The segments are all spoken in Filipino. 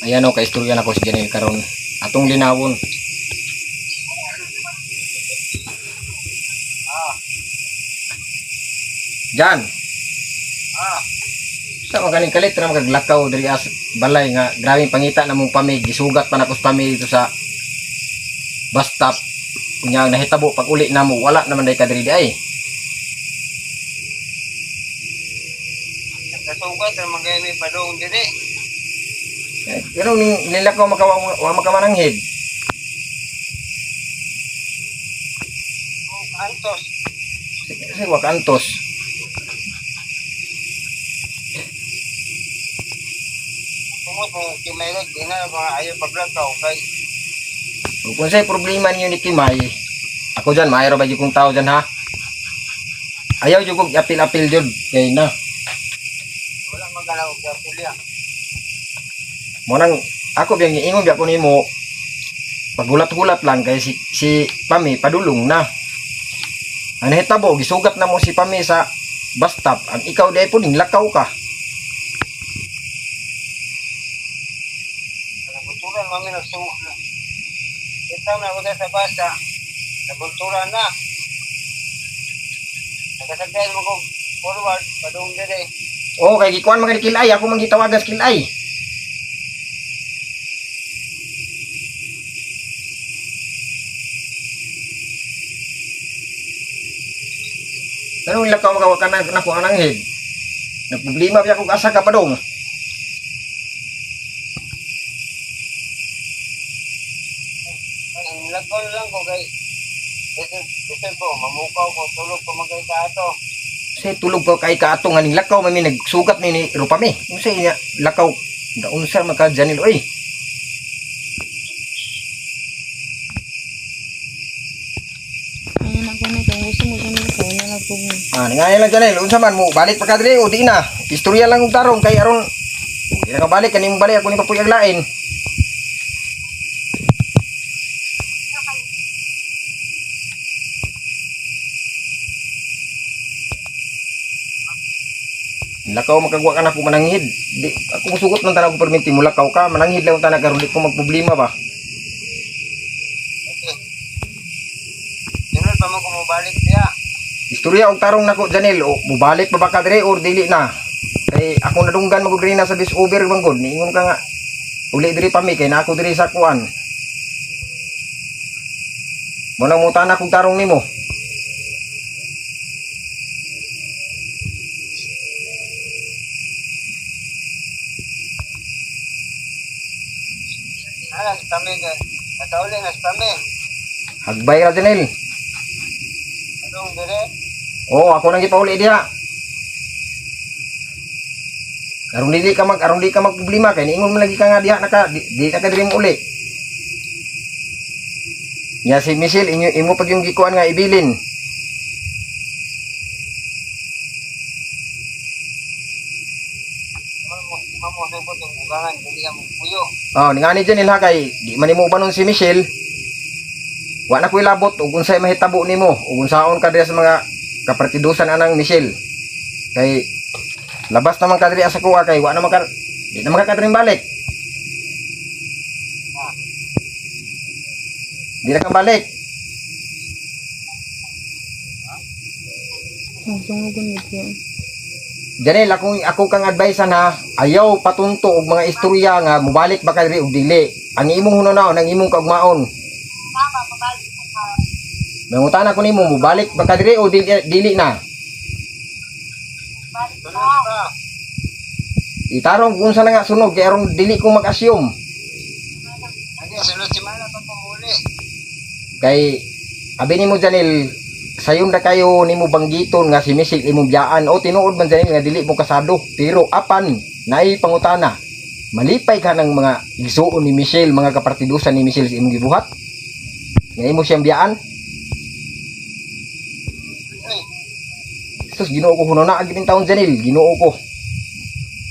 Ayan o, kaistorya na ko si Janelle karon. Atong linawon. Jan. Sa magaling kalit na magaglakaw diri as balay nga grabing pangita na mong pamig. Gisugat pa na ko sa pamig dito sa bus stop. Kunya nahitabo pag uli na mo wala naman day ka diri ay. Nagkasugat ang mga may padong diri. Pero nilakaw makamananghid. Antos. Kasi wakantos. Kumot mo kimayot di na mga ayaw paglakaw kay Kung sa'y problema niyo ni Kimay, ako dyan, mayroon ba yung kong tao dyan ha? Ayaw yung kong apil-apil dyan. Kaya na. wala magalaw sa pilya. Munang, ako biyang iingon biya ko ni mo, pagulat-gulat lang kaya si Pami padulong na. Ang nahitabo, gisugat na mo si Pami sa bus stop. Ang ikaw di ay po lakaw ka. Nabulturan mami nagsuot na. Kita na ako sa basa. Nabulturan na. Nagkasagdayan mo ko forward. Padung diri. Oo, kay gikuan mga kilay. Ako manggitawagas kilay. Anong lakaw magawa ka na ko anang head? Nagproblema biya kung asa ka pa dong. Ang lagol lang ko kay Ito po, mamukaw ko, tulog ko magkay ato. Say tulog ko kay kaato nga ning lakaw mami nagsugat ni Rupami. Unsa niya lakaw? Unsa man ka Janil oy? Ayan ako na kung gusto mo ganun ko na lang po. Nangayon lang Janil, unsa man mo balik pa ka diri o di na. Istorya lang og tarong kay aron di na ka balik kaning balik ako ni papuyag lain. Lakaw makagwa ka na kung mananghid. Di, ako sugot ng tanang perminti mo lakaw ka. Mananghid lang ang tanang karon di ko magproblema ba. Okay. Sunod pa mo kung mabalik siya. Istorya og tarong nako Janel, o mubalik pa ba ka dire or dili na? Kay ako nadunggan magugri na sa disover banggod. Niingon ka nga. Uli diri pa mi kay na ako diri sa kuan. Mo nang mutan akong tarong nimo. Alas kami ka. Nakauli nas kami. Hagbay ra Janel. Padung diri. Oo, ako nang gipauli diha. Aron di ka magproblema kay niingon mo lagi ka nga diha di na ka diri mo uli. Nya si Michelle imo pag yung gikuan nga ibilin. Mamusubot yung bugangan. Hindi ka puyo. Oh, ningani Janel ha kay di man nimo ubanon si Michelle. Wa na ko ilabot ug unsay mahitabo nimo ug unsaon ka diha sa mga kapartidusan anang Michelle. Kay labas naman ka diri sa kuha kay wa na maka di na makakadring balik. Di na kang balik. Ang sungugan mo yun. Janel, ako kang advice na ayaw patunto og mga istorya nga mubalik ba ka diri og dili. Ang imong hunaw ang imong kaugmaon. Mangutan ako nimo mubalik ba ka diri o dili na. Sunod pa. Itarong kung sa na nga sunog kay aron dili ko mag-assume. Hindi, sunod si Mana pa pamuli. Kay abi nimo Janel, sayon na kayo nimo banggiton nga si Michelle imong biyaan o tinuod man Janel nga dili mo kasado pero apan naay pangutana. Malipay ka ng mga igsuon ni Michelle, mga kapartidusan ni Michelle sa imong gibuhat. Nga imo siyang biyaan. Ay, Sus Ginoo ko huno na agi ning taon Janel, Ginoo ko.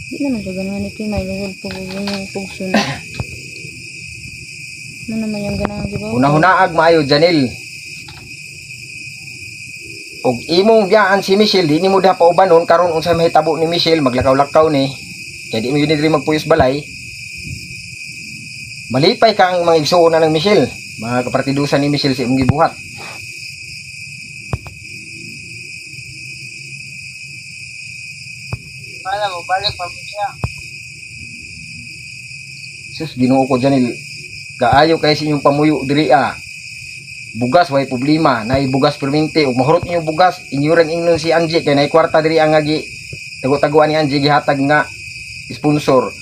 Di naman siya ganahan ni Kimay. Lugod po yung pugso na. Ano naman yung ganahan di ba? Una-hunaag maayo Janel. Og imong biyaan si Michelle di nimo diha paubanon karon unsay mahitabo ni Michelle maglakaw-lakaw ni. Kaya di mo yun diri magpuyos balay. Malipay ka ang mga igsuon na ng Michelle. Mga kapartidusan ni Michelle sa imong gibuhat. Mana mo, balik pa mo siya. Sus, Ginoo ko Janil. Kaayo kay sa inyong pamuyo diri bugas way problema, nay bugas permente ug mahurot niyo bugas, inyo rang ingnon si Angie kay nay kwarta diri ang agi tago-taguan ni Angie gihatag nga sponsor.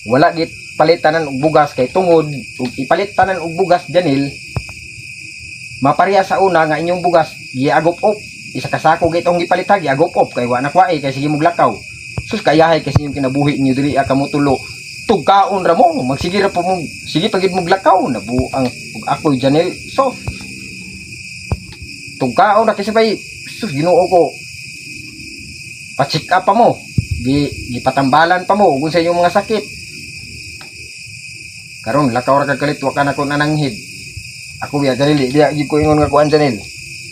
Wala git palitanan og bugas kay tungod ug ipalit tanan og bugas Janil. Mapareha sa una nga inyong bugas giagop op. Isa ka sako gitong gipalitag giagop op kay wa na kwai kay sige moglakaw. Sus kayahay kasi inyong kinabuhi niyo diri kamutulo. Tugkaon ra mo, magsige ra po mo, sige pagid moglakaw nabuang ug ako Janil. So tugkaon na kisabay, sus Ginoo ko. Pa-check up pa mo. Gipatambalan pa mo kung sa inyong mga sakit. Karon lakaw ra kag kalit wa ka na ko nananghid. Ako biya Janil, di ko ingon nga kuan Janil.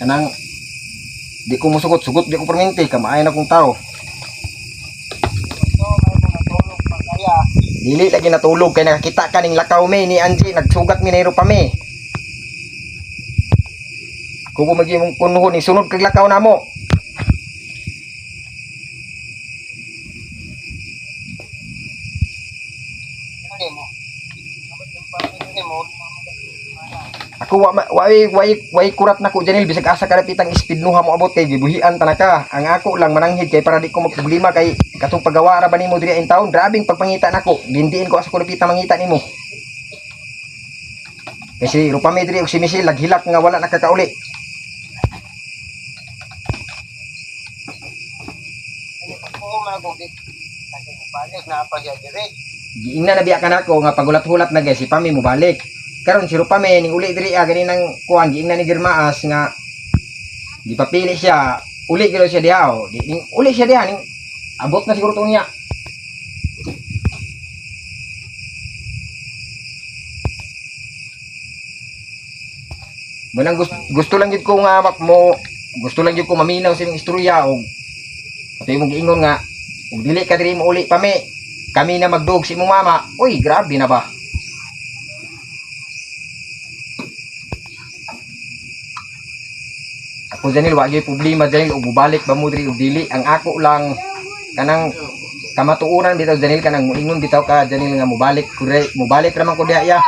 Kanang di ko musugot-sugot, di ko perminti, kamaay na kong tao. So, may mga tulog pa kaya. Dili lagi natulog kay nakakita ka ning lakaw me ni Angie, nagsugat mi nayro pa me. Kung magi mong kunuhon ni sunod kag lakaw namo. Hindi mo. Dapat yung pamilya mo. Ako way kurat na ko Janil bisag asa karapitang speed nuha mo abot kay gibuhian tanaka. Ang ako lang mananghid kay para di ko magproblema kay katong paggawa ra ba nimo diri in town, grabing pagpangita nako. Dindiin ko asa ko napita mangita nimo. Kasi rupa may diri og si Michelle laghilak nga wala nakakauli. Oo, mga gugit. Kasi mo balik na pa siya direct. Giingna na biya ka nako nga pagulat-hulat na guys si Pami mo balik. Karon si Rupame ning uli diri gani nang kuan giingna ni Girmaas nga gipapili siya uli gilo siya diha oh. Ning uli siya diha ning abot na siguro to niya. Manang gusto lang gid ko nga gusto lang gid ko maminaw sa imong istorya og pati imong giingon nga ug dili ka diri mo uli Pami. Kami na magdog si imong mama. Uy, grabe na ba? Ako Janil wa gyud problema Janil ug mubalik ba mo diri ug dili ang ako lang kanang kamatuoran bitaw Janil kanang moingon bitaw ka Janil nga mubalik ra man ko diha ya.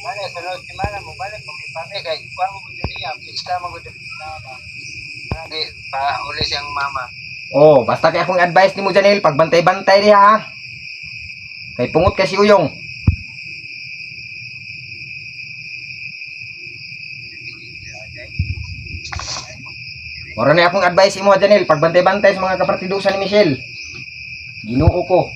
Mana sunod si mana mo balik kung may pamilya kay kuha mo diri ya. Pista mo diri na. Lagi pa uli siyang mama. Oh, basta kay akong advice nimo Janil pagbantay-bantay diha ha. Kay pungot kasi uyong. Mora na akong advice imo Janil pagbantay-bantay sa mga kapartidusan ni Michelle. Ginoo ko.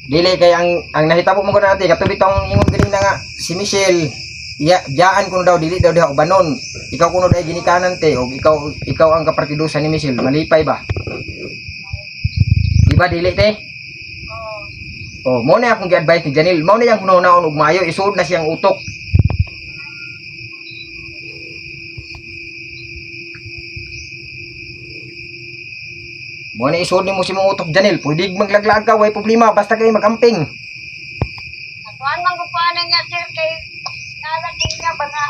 Dili kay ang nahitabo mo ko natin katubi tong ingon gani na nga si Michelle biyaan kuno daw dili daw diha ubanon. Ikaw kuno day ginikanan te og ikaw ang kapartidusan ni Michelle malipay ba? Di ba dili te? Oh, mo na akong gi-advise ni Janil. Mao na yang kuno-naon og maayo isuod na siyang utok. Mo na isuod nimo si mong utok Janil. Pwede maglaglag ka way problema basta kay magamping. Kuan man ko paano nga sir kay nalating nga ba nga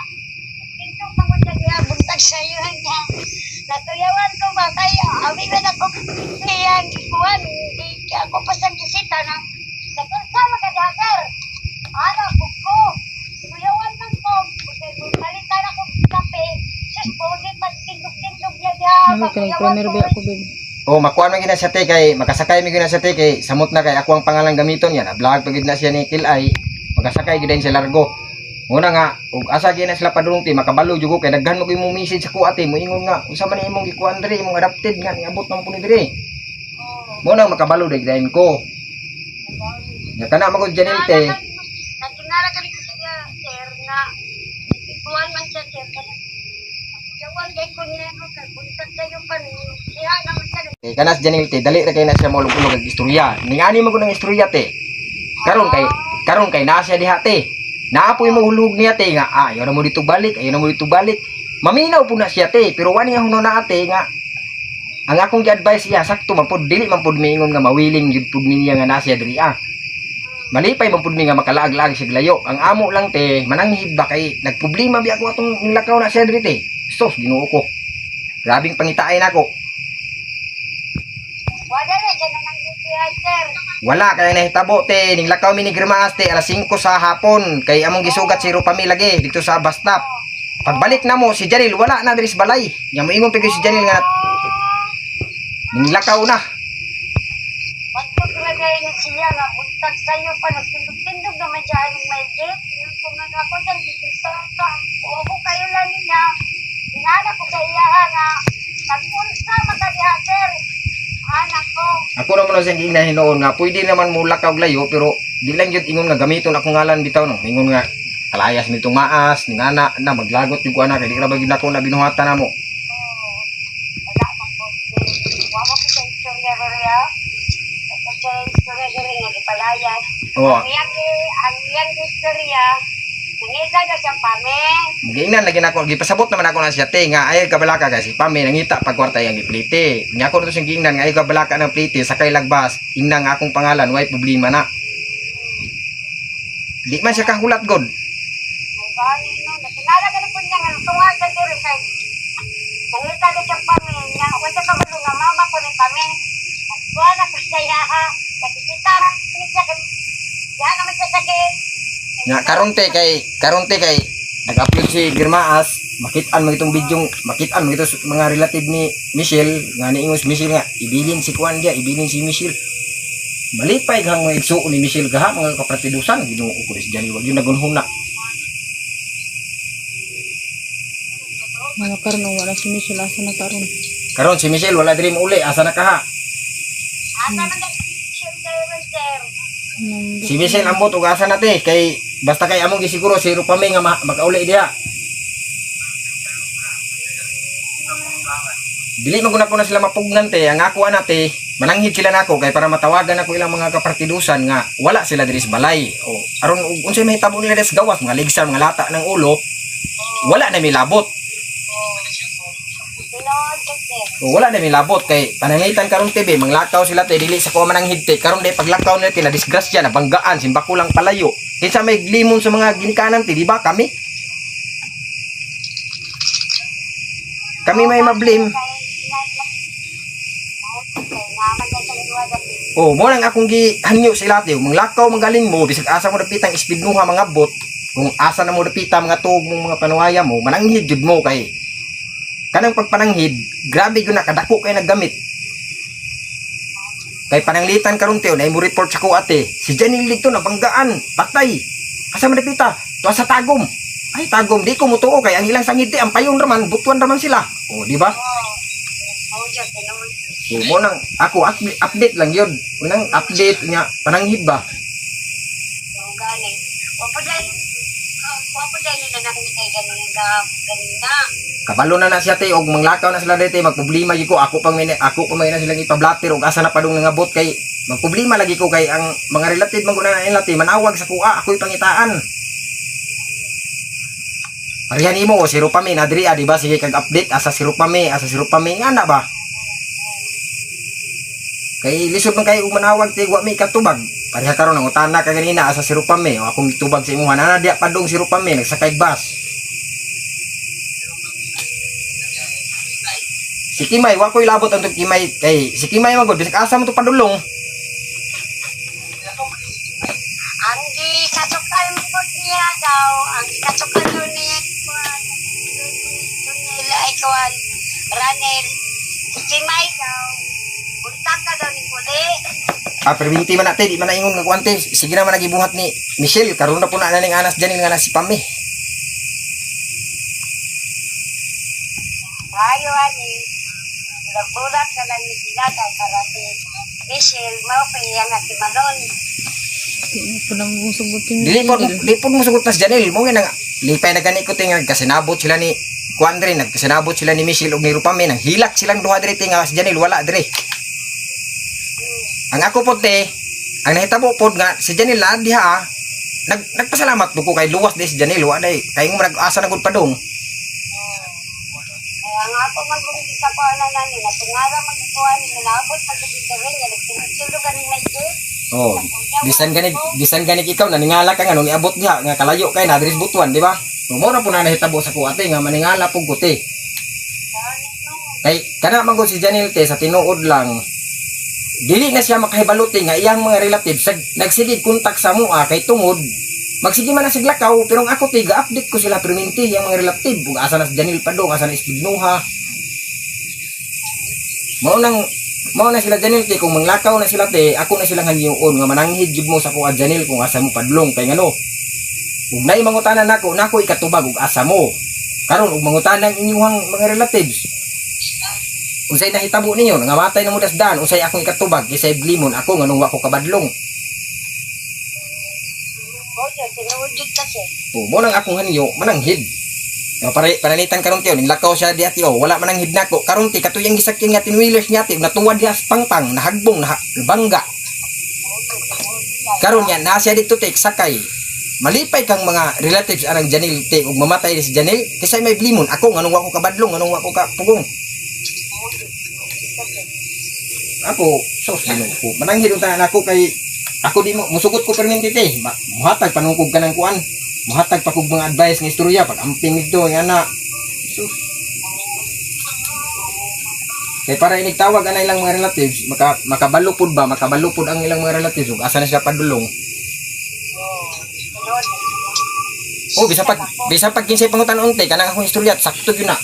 ito pa mo siya buntag sa iyo niya. Natuyawan ko ba kayo? Abi ba na ko niya kuan di ako pa sa bisita na nagkasama ka dagar. Ano ko? Tuyawan man ko. Kay balitan ako kape. Sis po di pagtindog-tindog niya diha. Ano kay premier ba ako baby? Oh, makuha man gina siya te kay makasakay mi gina siya te kay samot na kay ako ang pangalan gamiton yan. Vlog pagid na siya ni Kilay. Makasakay gid siya largo. Muna nga ug asa gina sila padulong ti makabalo jugo kay daghan mo imong message sa kuha te mo ingon nga unsa man imong gikuan diri imong adapted nga niabot man pud diri. Muna makabalo dagdain ko. Ya kana man ko Janil te. Natinara ka rin kasi nga sir na ikuan man siya sir kana. Tuyawan kay ko niya ko kay buntag sa iyo pa siya naman siya. Kay kanas Janil te dali ra kay na siya maulog-ulog og istorya. Ningani mo ko ng istorya te. Karon kay naa siya diha te. Naapoy mo hulog niya te nga ayaw na mo dito balik, ayaw na mo dito balik. Maminaw po na siya te, pero wani nga huno na ate nga ang akong gi-advise iya sakto man pod dili man pod miingon nga mawiling jud pod niya nga nasiya diri ah. Malipay man pod mi nga makalaag-laag sig layo. Ang amo lang te mananghid ba kay nagproblema bi ako atong nilakaw na siya diri te. Sus Ginoo ko. Grabing pangitaay nako. Wala na dyan naman yung sir. Wala kay nahitabo te ning lakaw mi ni Grimaas te alas 5 sa hapon kay among gisugat si Rupami lagi dito sa bus stop. Pagbalik na mo si Janil wala na diri sa balay. Nya moingon pagyo si Janil nga ning lakaw na. Bato kalagay ni siya nga buntag sa'yo pa nagtindog-tindog naman siya aning may gate. Yung kung ako dyan, dito ka. Uho kayo lang niya. Inana ko sa iya nga. Nagpunta makadiha sir. Anak ko. Ako naman ang siyang giingnan hinoon nga pwede naman mo lakaw layo pero di lang yun ingon nga gamiton akong ngalan bitaw no. Ingon nga kalayas mi itong maas ning ana na maglagot yung kuana kay di ra ba gyud ako na binuhatan namo. Wala man po. Wala ko sa istorya Roria. Sa istorya diri nga gipalayas. Oo. Ang iyang istorya nangita na siya pame. Giingnan lagi nako gipasabot naman ako na siya te nga ay kabalaka kasi pami nangita pag kwarta yang giplite. Nya ako to sing giingnan nga ay kabalaka ng plite sakay lagbas ingnan nga akong pangalan way problema na. Di man siya kahulat god. Ay bali no, natingala ka po niya nga tunga sa diri kay nangita na siya pame niya. Wala ka mo nga mama ko ni pame. Wala ko sa iya ha. Kasi kita niya kay yan naman siya sakit. Nya karon te kay nag-upload si Girmaas makitaan mo itong video makitaan mo ito mga relative ni Michelle nga niingos Michelle nga ibilin si Kuan dia ibilin si Michelle malipay kang mga igsuon ni Michelle gaha mga kapratidusan Ginoo ko is Janil wag yun nagunhuna. Mga karon wala si Michelle asa na karon. Karon si Michelle wala diri mo uli asa na kaha. Asa man kay sir. Si Michelle ambot ug asa na te kay basta kay among gisiguro si Rupami nga makauli diha. Dili man ko na sila mapugnan te ang ako ana te mananghid sila nako kay para matawagan ako ilang mga kapartidusan nga wala sila diri sa balay o aron unsay mahitabo nila sa gawas mga ligsa mga lata ng ulo wala na milabot. O wala na milabot kay panangitan karon TV manglakaw sila te dili sa ko mananghid te karon day paglakaw nila te na disgrasya na banggaan simba kulang palayo kinsa may limon sa mga ginikanan te di ba kami may mablame. Oh, mo lang akong gihanyo sa ilate, manglakaw manggaling mo bisag asa mo dapitang speednuha mga bot, kung asa na mo dapita mga tuog mong mga panuwaya mo, mananghid jud mo kay kanang pagpananghid, grabe gyud nakadako kay naggamit. Kay pananglitan karon teo na mo report sa ko ate, si Janil dito na banggaan, patay. Asa man dapita? Tuwa sa tagom. Ay tagom di ko mutuo kay ang ilang sangiti ang payon raman, butuan raman sila. Oh, di ba? So, mo nang ako update lang yun. Unang update niya pananghid ba? Kabalo na siya te og manglakaw na sila dito magproblema gyud ko ako pang na silang ipablatter og asa na padung nangabot kay magproblema lagi ko kay ang mga relative man guna nila te manawag sa kuha ako'y pangitaan. Parihan imo si Rupami na diri di ba sige kag update asa si Rupami nga na ba? Kay lisod man kay manawag ti wa mi katubag. Pareha karon ang utana ka ganina asa si Rupami o akong mitubag sa imuha na diya padung si Rupami nagsakay bus. Si Kimay wa ko'y labot ang Kimay kay si Kimay magod bisag asa mo to padulong. Ang kasukal mo po niya daw, ang kasukal mo niya nila ay kawan Ranel, Kimay daw, buntak ka daw ni Puli. Perbinti man natin, di man naingon nga kuwante. Sige naman nagibuhat ni Michelle. Karoon na po na naning anas Janil nga na si Pami. Ayo ani, nagbulat ka lang ni sila kay para si Michelle, mau pa iya nga si Malon. Di po lang musugutin. Di po mo sugot na si Janil. Mo nga nga, lipay na gani ko tinga kasinabot sila ni Kuandre, nagkasinabot sila ni Michelle ug ni Rupami. Nang hilak silang duha diri tinga si Janil wala diri. Ang ako po te, ang nahitabo po nga, si Janil na diha, nagpasalamat po ko kay luwas di si Janil, waday, kay mo nag-asa na gud padong. Kaya Ang ako magkumiti sa kuha na nani, na tungara magkuha ni nalabot sa gabi-gabi, nga nagsinusulo ka ni Medyo. Oh, bisan ganig ikaw naningala ka nga nung iabot niya nga kalayo kay na adres butuan, di ba? Mo ra po na nahitabo sa kuate nga maningala pug kuti. Kay kana man gud si Janil te sa tinuod lang. Dili na siya makahibaluti nga iyang mga relatives nagsigig kontak sa mua kay tungod magsige man na siglakaw pero ang ako te ga-update ko sila perminti yang mga relative ug asa na si Janil Padong, asa na Espignuha. Mao na sila Janil te kung manglakaw na sila te ako na silang hangiyon nga mananghid jud mo sa kuha Janil kung asa mo padlong kay ngano. Ug nay mangutanan nako ikatubag ug asa mo. Karon ug mangutanan inyong mga relatives. Unsay nahitabo ninyo nga matay na mo dasdan unsay akong ikatubag kisay glimon ako nganong wa ko kabadlong. Oye, tinuod jud kasi. Mo nang akong hanyo mananghid. Pare pananitan karon tiyo nilakaw siya di ati wala mananghid nako karon ti katuyang gisakyan nga tinwheelers niya ti natuwa diha sa pangpang nahagbong bangga. Karon yan na siya dito te sakay. Malipay kang mga relatives arang Janil te ug mamatay si Janil kisay may glimon ako nganong wa ko kabadlong nganong wa ko kapugong. Ako, sos ko. Mananghid unta ako kay ako di mo musugot ko perminti te. Muhatag panungkog ka ng kuan. Muhatag pa kog mga advice nga istorya pag amping nito nga na. Sus. Kay para inig tawag ana ilang mga relatives, makabalupod ang ilang mga relatives ug asa na sila padulong. Oh, bisa pag kinsay pangutan unti kanang akong istorya sakto gyud na.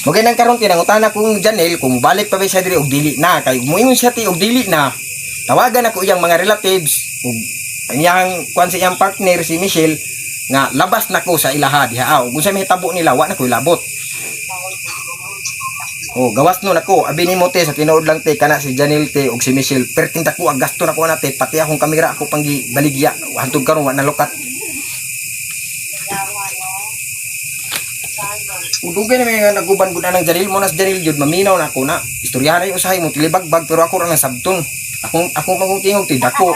Magay nang karon tinangutana kong Janel kung balik pa ba siya diri og dili na kay muingon siya ti og dili na. Tawagan ako iyang mga relatives ug ang iyang kuan sa iyang partner si Michelle nga labas na ko sa ilaha diha ug unsa mahitabo nila wa na ko ilabot. Oh, gawas no nako abi nimo te sa tinuod lang te kana si Janel te ug si Michelle perting dako ang gasto nako na te pati akong kamera ako panggi baligya hantod karon wa na lukat. Udugay na may naguban gud anang Janil mo nas Janil jud maminaw na ako na istoryahan ay usahay mo tilibagbag pero ako ra nang sabton akong mangungtingog ti dako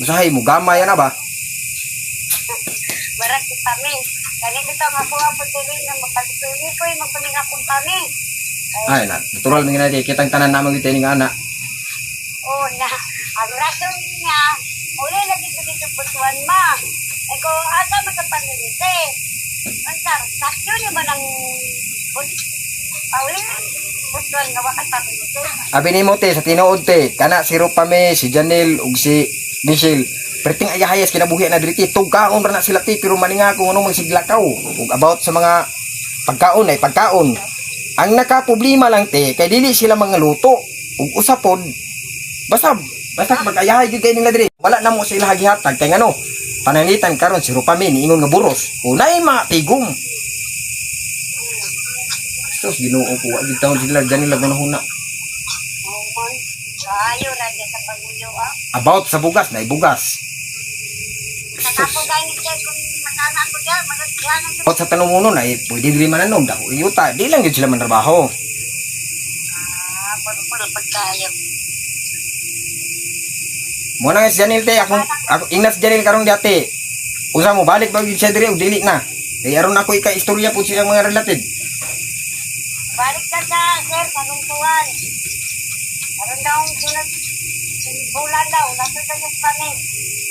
usahay mo gamay na ba Barat si kami. Kani dito nga po po diri na mapalituli ko yung magpaminga kong kami. ay na natural mga kay kitang tanan namang gito ning ana. Oh na ang rason niya uli lagi ko dito putuan ma. Ay ko asa magkapanilite. Ansar, sakyo niya ba ng Paulin? Putuan nga wakat paminute. Abi nimo te sa tinuod te kana si Rupame si Janel ug si Michelle perting ayahayas kinabuhi na diri tugkaon ra na sila te pero maninga ko ano magsiglakaw ug about sa mga pagkaon ay pagkaon. Ang nakaproblema lang te kay dili sila mga luto ug usapod basta pag-ayahay gyud kay nila diri wala na mo sila gihatag kay ngano panangitan karon si Rupame niingon nga buros unay matigom. Sus Ginoo ko wa gyud taon sila Janel lagunahuna. Oh man, kayo ra gyud sa paguyo About sa bugas na ibugas. Sa ko ganit kay kung matana ko diya magagyanan ko. Out sa tanong ay pwede dili mananom dako iyuta di lang gyud sila mantrabaho. Puro pagkayo. Mo na si Janel te ako ingnas Janel karon dati. Usa mo balik ba gyud siya diri og dili na. Kay aron ako ika istorya pud silang mga relative. Balik ka sa sir kanong tuwan. Aron daw sunod bulan daw nasa sa Spain.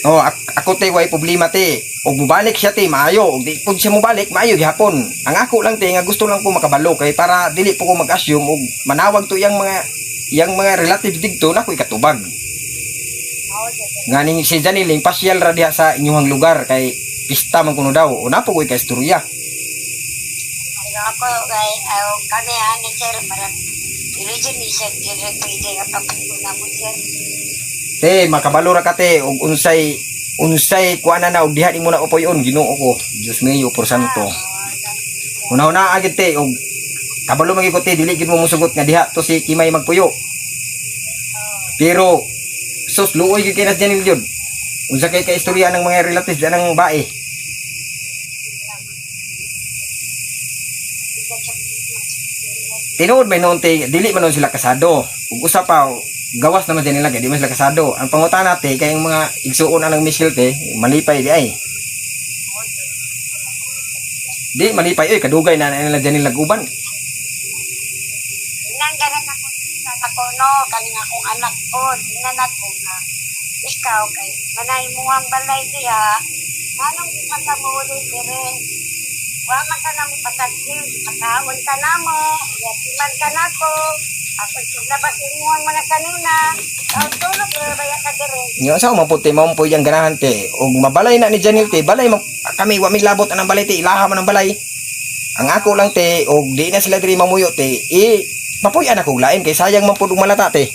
Oh, ako te way problema te. Og mobalik siya te maayo, og di pud siya mobalik maayo gihapon. Ang ako lang te nga gusto lang ko makabalo kay para dili po ko mag-assume og manawag to yang mga relatives digto na ko ikatubag. Nga ning si Janiling pasyal ra diha sa inyong lugar kay pista man kuno daw. O napo ko ika-istorya. Ano ako kay kami ani sir para religion ni sir dire pwede nga pagpuna mo sir. Te makabalo ra ka te og unsay kuana na og diha di mo na upoyon Ginoo ko. Dios mío por santo. Una agid te og kabalo magi ko te dili gid mo musugot nga diha to si Kimay magpuyo. Pero sus luoy gyud kay nas Janil jud. Unsa kay istorya ng mga relatives anang bae. Tinuod may noon te dili man sila kasado. Ug usa pa gawas naman din nila kay di man sila kasado. Ang pangutan nate kay mga igsuon anang Michelle te malipay di ay. Di malipay oy kadugay na nila Janil naguban. Nang ganun ako sa kono, kaning akong anak ko, tingnan ako na ikaw kay manay mo ang balay diha, nanong ipata mo ulit dire. Wa man ka na mo patagsil, pagkaon ka na mo, yatiman ka na ko, ako labas mo ang mga kanina, tulog baya ka dire. Nya sa maputi mo po yang ganahan te ug mabalay na ni Janil te balay kami wa mi labot anang balay te ilaha man ang balay. Ang ako lang te og di na sila diri mamuyo te papuy-an ako lain kay sayang man pud og malata te.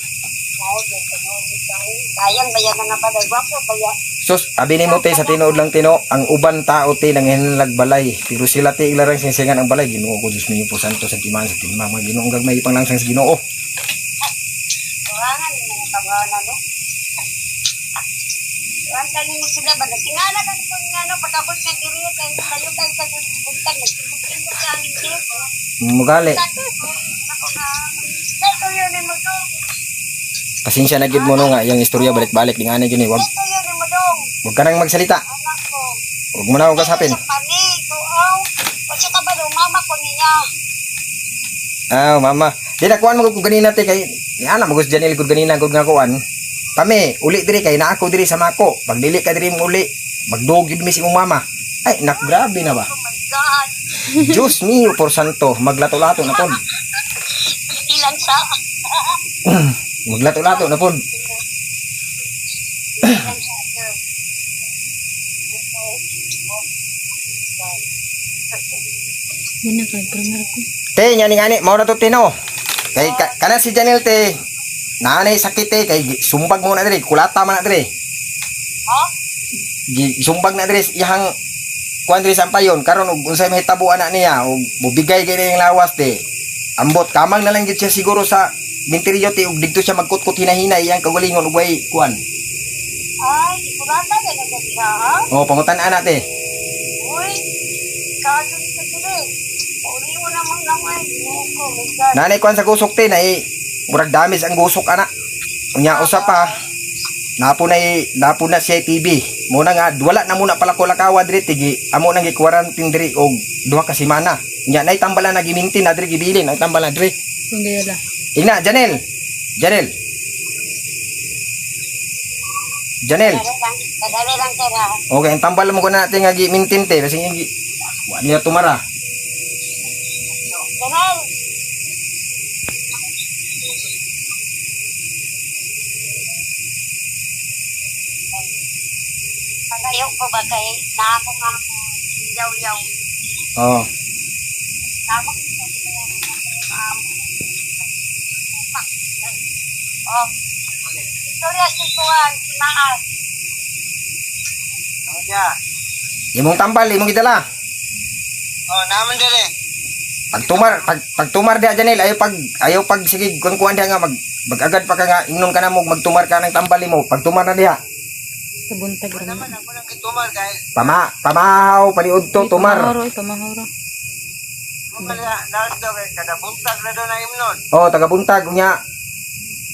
Sayang baya na nga balay, gwapo baya. Sus, abi ni mo te sa tinuod lang tino, ang uban tao te nanghinlag balay, pero sila te iglarang singsingan ang balay. Ginoo ko Dios minyo po santo sa timan sa timang mga Ginoo gagmay panglangsang sa Ginoo. Kurangan yung mga pagwanan, no? Kurangan kayo mo sila ba? Tingala ka nito nga, no? Pagkabot ka diri, kayo kayo sa buntag, nagtindog-tindog sa aming tip, no? Mugali. Dati, ako na, ito yun mo to. Pasensya na gid mo no nga yang istorya balik-balik ding anay gini. Wag Ito yun mo dong. wag ka nang magsalita. Anak ko. Wag mo na ako kasapin. Sa pani, tuaw. Kasi ka ba daw, mama ko niya. Mama. Di na kuan mo kung ganina te kay ni ana magos Janil gud ganina gud nga kuan. Kami uli diri kay na ako diri sa mako. Pag dili ka diri mo uli, magduog gid mi si imong mama. Ay, nak grabe na ba? Oh my God. Diyos mio por santo, maglato-lato na pod. Ilan sa... Maglato-lato na pod. Ilan sa... Yan na kay primar ko. Te, nya ning ani, mao na to tino. Kay kana si Janil te. Nanay sakit te kay sumbag mo na diri, kulata man na diri. Ha? Sumbag na diri iyang kuan diri sa payon karon ug unsay mahitabuan na niya ug bubigay gid ning lawas te. Ambot kamang na lang gid siya siguro sa binteriyo te ug didto siya magkutkut hinahinay iyang kagalingon ug way kuan. Ay, ikulata na na siya, ha? Oh, pangutan-an na te. Uy, kaso sa dire. Uli mo naman naman. Oh my God. Nanay kuan sa gusok te na murag damage ang gusok ana. Unya usa pa napo na siya TV. Muna nga wala na muna pala ko lakawa diri tigi amo nang gi-quarantine diri og duha ka semana. Nya nay tambalan na gimintin na diri gibilin ang tambalan diri. Hindi wala. Ingna Janel. Janel. Janel. Kadali lang tira. Okay, ang tambal mo ko na natin nga gi-mintin te kasi gi wa niya tumara. Ganun. Pagayo ko ba kay na ako nga yaw-yaw. Oh. Tama ko sa Oh. Istorya si Kuan, si Maas. Ano niya? Imong tambal imong gidala. Oh, naman dali. Pag tumar dia Janel ayaw pag sige kuan dia nga magagad pa ka nga ingnon ka na mo magtumar ka ng tambal mo. Pag tumar na diha. Sa buntag Ano rin. naman ako nang kitumar kay Pamahaw paniud to tumar. Pamahoro. mo kaya dahil daw kay kada buntag na daw na imnon. Oh, taga buntag unya.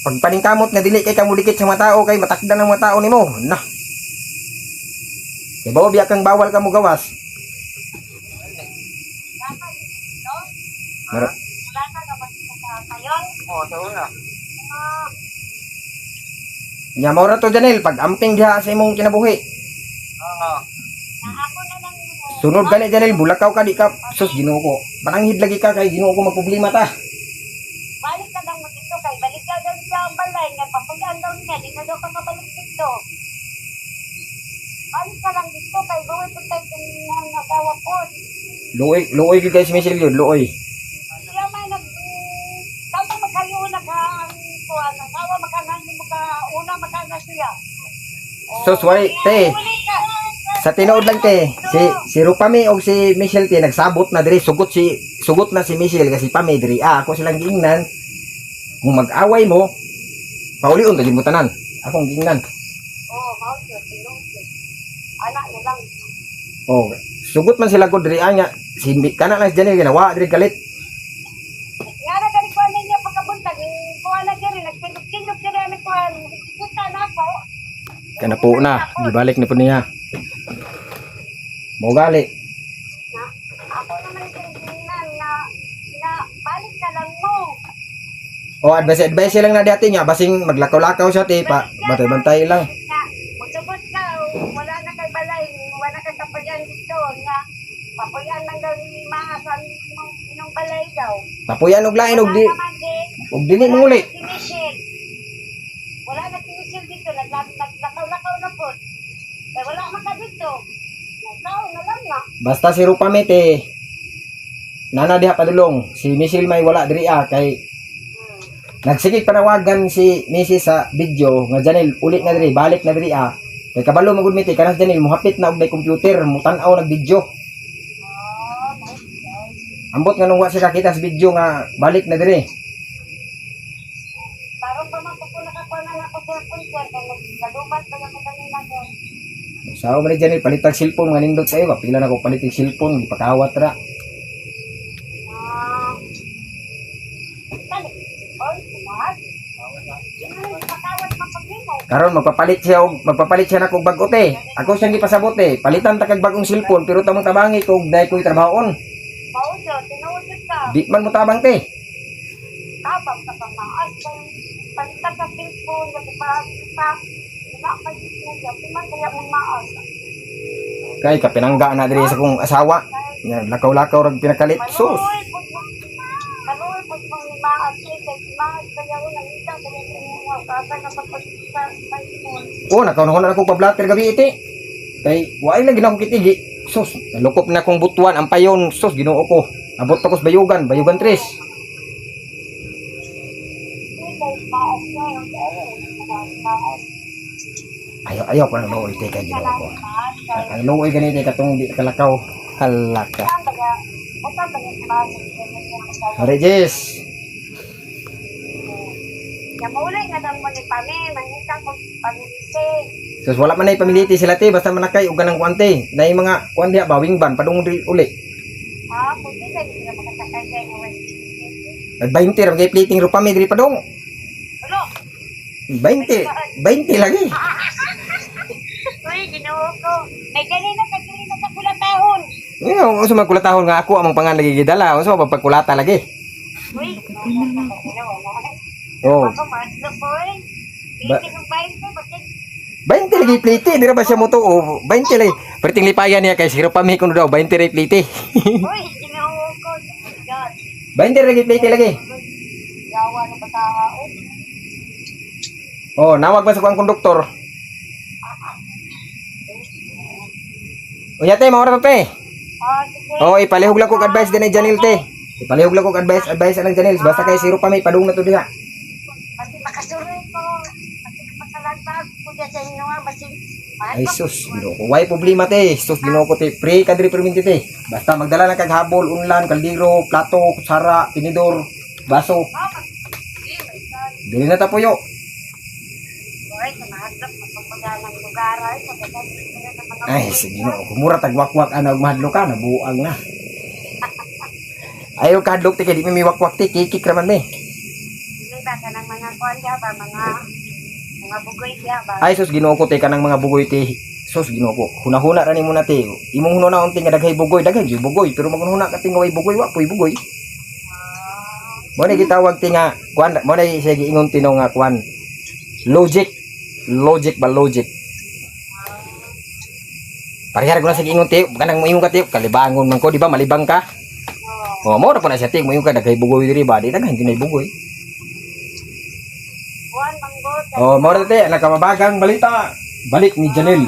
Pag paningkamot nga dili kay kamo dikit sa mga tao kay matakdan ng mga tao nimo. Nah. Kay bawa biya kang bawal ka mo gawas. Mara. Bata ka ba sa kayon? Oh, sa una. Nya mao ra to Janel pag amping diha sa imong kinabuhi. Oo. Ako na lang mo. Sunod gani Janel bulakaw ka di ka sus Ginoo ko. Mananghid lagi ka kay Ginoo ko magproblema ta. Balik ka lang mo dito kay balik ka daw sa balay nga papugan daw niya di na daw ka mabalik dito. Balik ka lang dito kay buwi po tayo ng nagawa po. Luoy gyud kay si Michelle yun, luoy. Siya may tapos magkayo na ka ang kuwan nagawa makanang mo ka una makana siya. Sus way te. Sa tinuod lang te, si Rupami og si Michelle te nagsabot na diri sugot na si Michelle kasi Pami diri. Ako silang giingnan. Kung mag-away mo, paulion ka mo tanan. Akong giingnan. Oh, mao siya tinong. Anak niya lang. Oh, sugot man sila ko diri anya. Si kana lang Janel ginawa diri galit. Nga na gani kuwan niya pagkabuntag kuwan na diri nagtindog-tindog diri ani kuwan. Kita na ako. Kana po na, gibalik ni po niya. Mo gali. Ako naman tingnan na balik ka lang mo. O advice lang na dati niya basing maglakaw-lakaw siya ti pa bantay-bantay lang. Nga, magsubot ka, wala na kay balay, wala kay kapayan dito. Nga, papayan lang daw ni Maasan yung balay daw. Tapuyan og lain og Wala di naman din. og dili mo uli. Tinisil. Wala na tinisil dito. Naglakaw-lakaw na po. Eh, wala man ka dito. Nagkaw na lang na. Basta si Rupamit nana diha padulong. Si Misil may wala diri kay nagsigig panawagan si Mrs. sa video nga Janil uli na diri balik na diri kay kabalo magud miti kanas Janil muhapit na og may computer mutan-aw nag video. Ambot nga nung wa siya kakita sa video nga balik na diri. Parang pa man po nakakuha na ako sa concert. Nagkadubat pa yung kanina natin. Sao man Janil palitag cellphone nga nindot kayo kapila na ko palitig cellphone gipakawat ra. Balik. Oy, sumat. Yun na yung pakawat mapaglingaw. Karon magpapalit siya na kog bag-o te. Ako siyang gipasabot palitan ta kag bagong cellphone pero tamang tabangi kog dai koy trabahon. Pauso, tinuusip ka. Di man mo tabang te. Tabang ka pa maas. Palitan sa cellphone. Nagpapagpita. Nakapagpita. Piman kaya mong maas. Kay kapinangga na diri sa kong asawa. Nya lakaw-lakaw rag pinakalit. Sus. Kaluoy po mong ni maas. Kaya maas kaya rin ang isang kaya mga kasa na pagpagpita sa cellphone. Oh, nakaunahon na ako pablatter gabi iti. Kay waay lang ginako kitigi. Sus, nalukop na kong butuan ang payon. Sus, Ginoo ko. Abot ako sa bayugan 3. Kaya maas na yung maas. Ayaw ko nang luoy te kay Ginoo ko. Ang luoy ganito katong di kalakaw. Halaka. Hari Jess. Namulay nga daw mo ni Pami, manita ko pamilisi. Sus, wala man ay pamiliti sila te basta manakay og ganang kuante. Dai mga kuan diha bawing ban padung diri uli. Puti na hindi na makasakay kayo ng west. At 20 ra gay plating rupa mi diri padung. Ano? 20 lagi. Uy, ginoo ko. Ay, kanina sa kulatahon. Unsa man kulatahon nga ako among pangan lagi gidala. Unsa ba pagkulata lagi? Uy, Oh. ako mas na po eh. Ba- Hindi nung bayan ko, bakit? 20 lagi pliti, dira ba siya mo to? 20 lagi. Perting lipayan niya kay siro pa mi kuno daw 20 lagi pliti. Uy, ginoo ko. God. 20 lagi pliti lagi. Yawa na patao. Oh, nawag ba sa kuang konduktor? Unya te, mawara to te. Sige. Oh, ipalihog lang kog advice din ni Janil te. Ipalihog lang kog advice anang Janil basta kay siro pa mi padung na to diha. Pati makasuroy ko. Pati napakalatag ko dyan sa inyo nga. Basi, Ay sus, Ginoo ko. Way problema te. Sus Ginoo ko te. Pre ka diri perminti te. Basta magdala lang kag habol, unlan, kaldero, plato, kutsara, tinidor, baso. Dili na ta puyo. Boy, sa mahadlok, magpapaganang lugar. Ay, sa dagat, Ay, sige no. Kumura tagwakwak ana og mahadlo ka nabuang na. Ayaw kadlok te kay di mi wakwak te kikik raman me. Hindi ba ka ng mga kuwan niya ba? Mga bugoy niya ba? Ay sus Ginoo ko te kanang mga bugoy te. Sus Ginoo ko. Hunahuna ra nimo na te. Imong hunona unti nga daghay bugoy, daghay gyud bugoy, pero magunhuna ka tingoy bugoy wa puy bugoy. Mo ni gitawag ti nga kuan, mo ni siya giingon tino nga kuan. Logic. Logic. Parihar ko na sa giingon ti, kanang moingon ka ti, kalibangon man ko, di ba malibang ka? Oh, mo ra po na siya ti, moingon ka daghay bugoy diri ba? Di daghan kinay bugoy. Kuwan, manggot. Oh, mo ra te, nakamabagang balita. Balik ni Janel.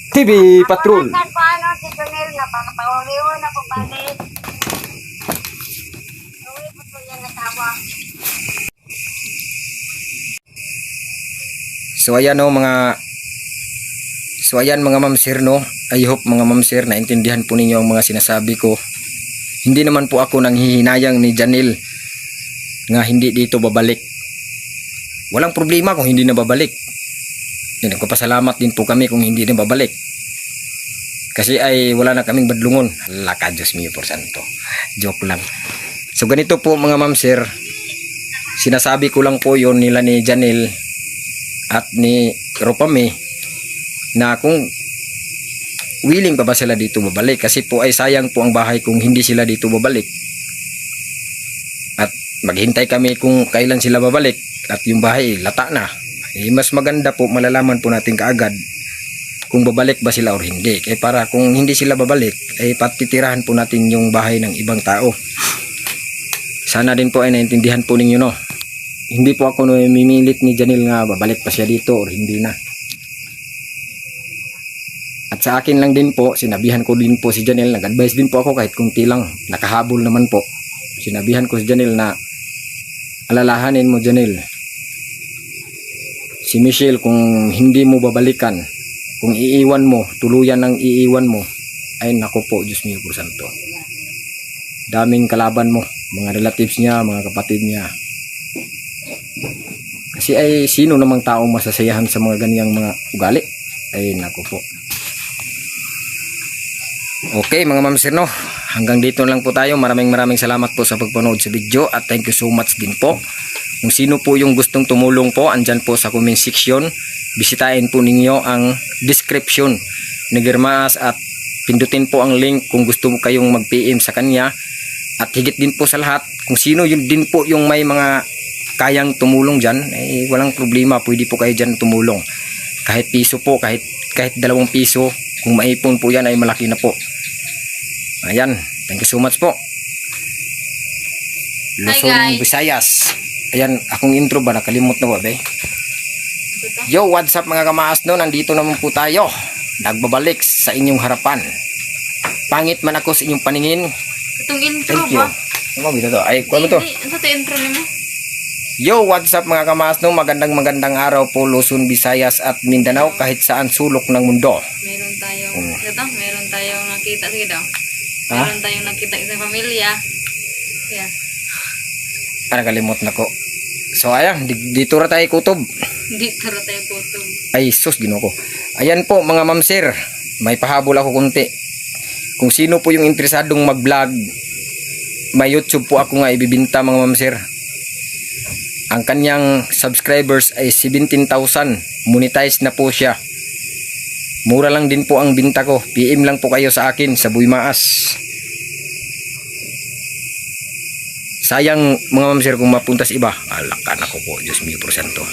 TV Patrol. Kan paano si Jonel nga pangapawaliwan ako balik. Uwi po to yan natawa. So ayan mga ma'am sir no. I hope mga ma'am sir naintindihan po ninyo ang mga sinasabi ko. Hindi naman po ako nanghihinayang ni Janel nga hindi dito babalik. Walang problema kung hindi na babalik. Nagpapasalamat din po kami kung hindi na babalik. Kasi ay wala na kaming badlungon. Laka Diyos mio por santo. Joke lang. So ganito po mga ma'am sir. Sinasabi ko lang po yon nila ni Janel at ni Ropame na kung willing pa ba sila dito babalik? Kasi po ay sayang po ang bahay kung hindi sila dito babalik. At maghintay kami kung kailan sila babalik at yung bahay lata na. Mas maganda po malalaman po natin kaagad kung babalik ba sila o hindi. Kaya para kung hindi sila babalik, ay patitirahan po natin yung bahay ng ibang tao. Sana din po ay naintindihan po ninyo, no. Hindi po ako mimilit ni Janil nga babalik pa siya dito o hindi na. At sa akin lang din po, sinabihan ko din po si Janil, nag-advise din po ako kahit kunti lang, nakahabol naman po. Sinabihan ko si Janil na alalahanin mo, Janil, si Michelle kung hindi mo babalikan, kung iiwan mo, tuluyan ng iiwan mo, ay naku po, Diyos mio por santo. Daming kalaban mo, mga relatives niya, mga kapatid niya. Kasi ay sino namang taong masasayahan sa mga ganyang mga ugali? Ay naku po. Okay mga ma'am sir, no, hanggang dito lang po tayo. Maraming salamat po sa pagpanood sa video at thank you so much din po. Kung sino po yung gustong tumulong po, andyan po sa comment section. Bisitahin po ninyo ang description ni Germaas at pindutin po ang link kung gusto mo kayong mag-PM sa kanya. At higit din po sa lahat, kung sino yun din po yung may mga kayang tumulong dyan, eh, walang problema, pwede po kayo dyan tumulong. Kahit piso po, kahit 2 piso, kung maipon po yan ay malaki na po. Ayan, thank you so much po. Luzon, Visayas. Ayan, akong intro ba? Nakalimot na ba, be? Yo, what's up mga kamaas, no? Nandito naman po tayo. Nagbabalik sa inyong harapan. Pangit man ako sa inyong paningin. Itong intro Thank you. ba? Ano ba to? Ay, ano to? Ano to intro nimo? Yo, what's up mga kamaas, no? Magandang araw po Luzon, Visayas at Mindanao, kahit saan sulok ng mundo. Meron tayong nakita, sige daw. Ha? Meron tayong nakita isang pamilya. Yeah. Nakalimot na ko. So ayan, dito ra tayo kutob. Dito ra tayo photo. Ay sus, Ginoo ko. Ayan po mga ma'am sir, may pahabol ako kunti. Kung sino po yung interesadong mag-vlog, may YouTube po ako nga ibibinta mga ma'am sir. Ang kanyang subscribers ay 17,000. Monetize na po siya. Mura lang din po ang binta ko. PM lang po kayo sa akin sa Buymaas. Sayang mga ma'am sir kung mapuntas iba. Alakan ako po, Diyos mio por santo.